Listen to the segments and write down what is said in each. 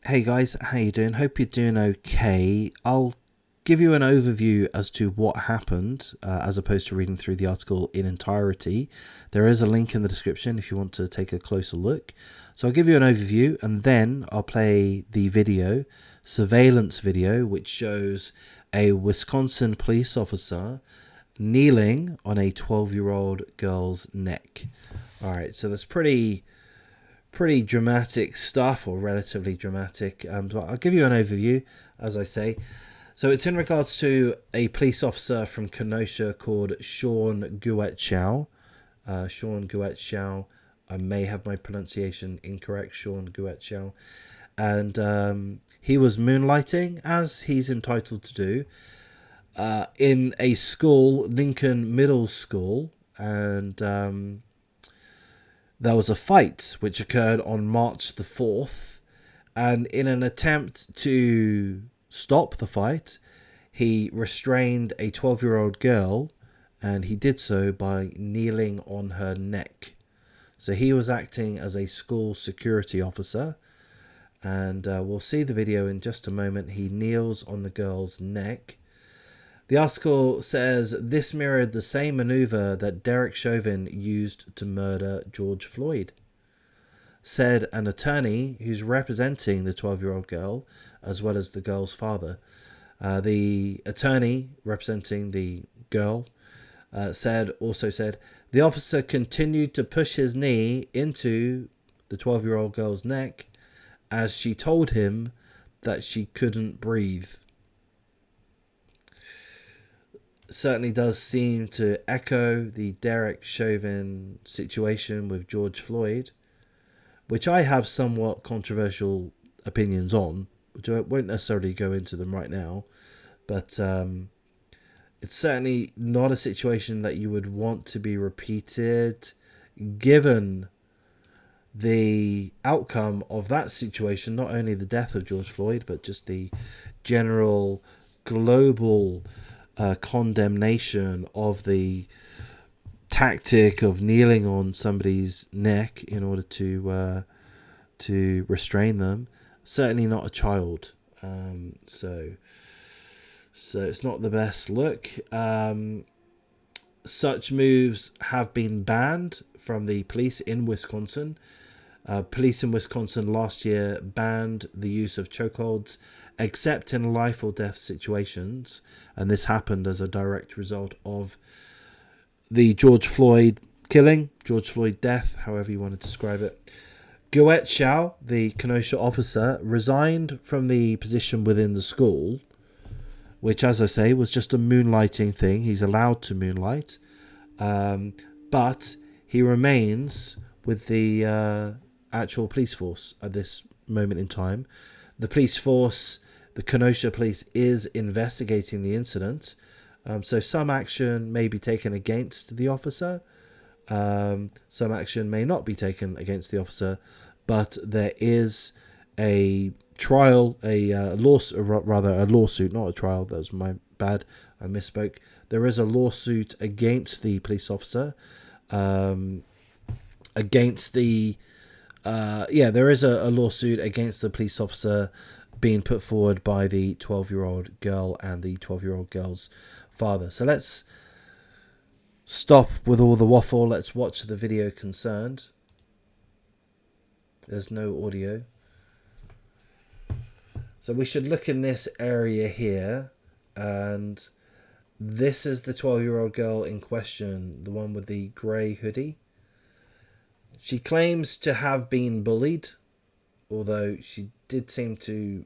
Hey guys, how you doing? Hope you're doing okay. I'll give you an overview as to what happened, as opposed to reading through the article in entirety. There is a link in the description if you want to take a closer look. So I'll give you an overview and then I'll play the video, surveillance video, which shows a Wisconsin police officer kneeling on a 12-year-old girl's neck. All right, so that's pretty dramatic stuff, or relatively dramatic. But I'll give you an overview, as I say. So it's in regards to a police officer from Kenosha called Sean Guetschow. Sean Guetschow. I may have my pronunciation incorrect. Sean Guetschow. And he was moonlighting, as he's entitled to do, in a school, Lincoln Middle School. And there was a fight which occurred on March the 4th, and in an attempt to stop the fight, he restrained a 12-year-old girl, and he did so by kneeling on her neck. So he was acting as a school security officer, and we'll see the video in just a moment. He kneels on the girl's neck. The article says this mirrored the same maneuver that Derek Chauvin used to murder George Floyd, said an attorney who's representing the 12-year-old girl as well as the girl's father. The attorney representing the girl also said the officer continued to push his knee into the 12-year-old girl's neck as she told him that she couldn't breathe. Certainly does seem to echo the Derek Chauvin situation with George Floyd, which I have somewhat controversial opinions on, which I won't necessarily go into them right now. But it's certainly not a situation that you would want to be repeated, given the outcome of that situation, not only the death of George Floyd, but just the general global condemnation of the tactic of kneeling on somebody's neck in order to restrain them. Certainly not a child. So it's not the best look. Such moves have been banned from the police in Wisconsin. Police in Wisconsin last year banned the use of chokeholds except in life or death situations, and this happened as a direct result of the George Floyd killing, George Floyd death, however you want to describe it. Guetschow, the Kenosha officer, resigned from the position within the school, which, as I say, was just a moonlighting thing. He's allowed to moonlight, but he remains with the actual police force at this moment in time. The police force, the Kenosha police, is investigating the incident. So some action may be taken against the officer. Some action may not be taken against the officer, but there is a trial, a lawsuit, not a trial. That was my bad. I misspoke. There is a lawsuit against the police officer, against the there is a lawsuit against the police officer being put forward by the 12-year-old girl and the 12-year-old girl's father. So let's stop with all the waffle. Let's watch the video concerned. There's no audio. So we should look in this area here, and this is the 12-year-old girl in question, the one with the grey hoodie. She claims to have been bullied, although she did seem to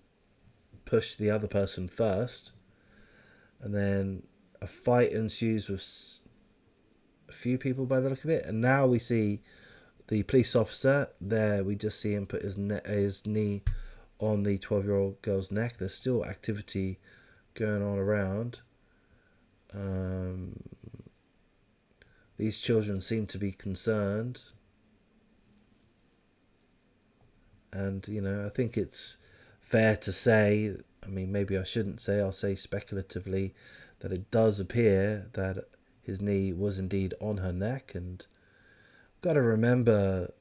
push the other person first. And then a fight ensues with a few people by the look of it. And now we see the police officer there. We just see him put his knee on the 12-year-old girl's neck. There's still activity going on around. These children seem to be concerned. And, I think it's fair to say, maybe I shouldn't say, I'll say speculatively, that it does appear that his knee was indeed on her neck. And got to remember,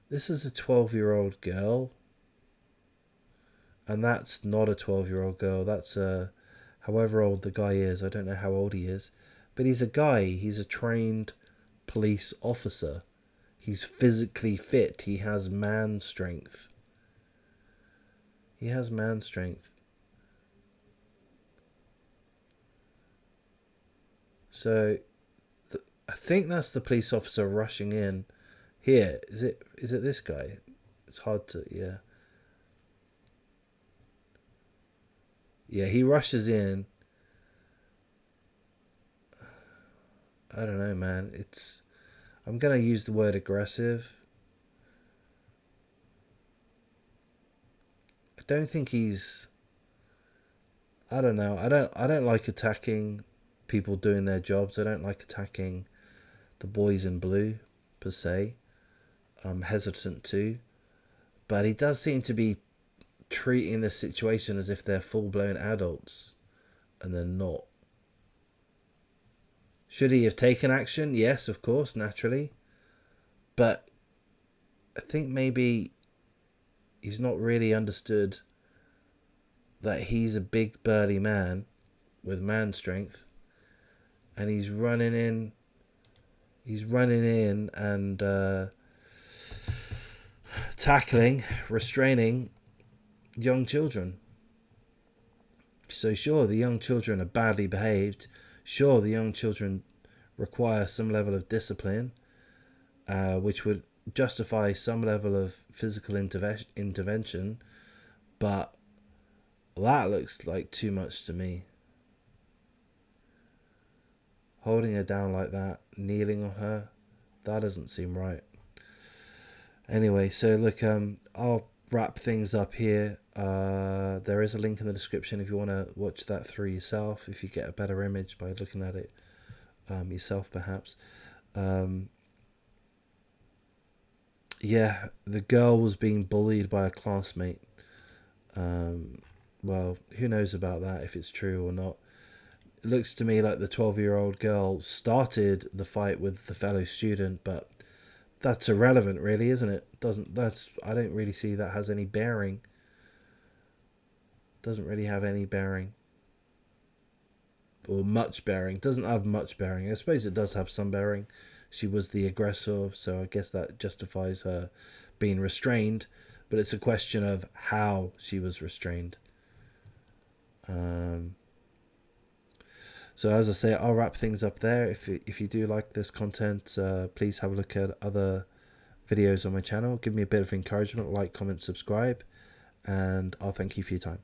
this is a 12-year-old girl. And that's not a 12-year-old girl. That's however old the guy is. I don't know how old he is. But he's a guy. He's a trained police officer. He's physically fit. He has man strength. He has man strength. So I think that's the police officer rushing in. Here, is it this guy? It's hard to, yeah. Yeah, he rushes in. I don't know, man. I'm gonna use the word aggressive. I don't think he's, I don't know. I don't like attacking people doing their jobs. I don't like attacking the boys in blue per se. I'm hesitant to, but he does seem to be treating the situation as if they're full-blown adults, and they're not. Should he have taken action? Yes, of course, naturally. But I think maybe he's not really understood that he's a big burly man with man strength, and he's running in. He's running in and tackling, restraining young children. So sure, the young children are badly behaved. Sure, the young children require some level of discipline, which would justify some level of physical intervention, but that looks like too much to me. Holding her down like that, kneeling on her, that doesn't seem right. Anyway, so look, I'll wrap things up here. There is a link in the description if you want to watch that through yourself, if you get a better image by looking at it yourself perhaps. Yeah, the girl was being bullied by a classmate. Well, who knows about that, if it's true or not. It looks to me like the 12-year-old girl started the fight with the fellow student, but that's irrelevant, really, isn't it? I don't really see that has any bearing. Doesn't really have any bearing. Or much bearing. Doesn't have much bearing. I suppose it does have some bearing. She was the aggressor, so I guess that justifies her being restrained. But it's a question of how she was restrained. So as I say, I'll wrap things up there. If you do like this content, please have a look at other videos on my channel. Give me a bit of encouragement, like, comment, subscribe, and I'll thank you for your time.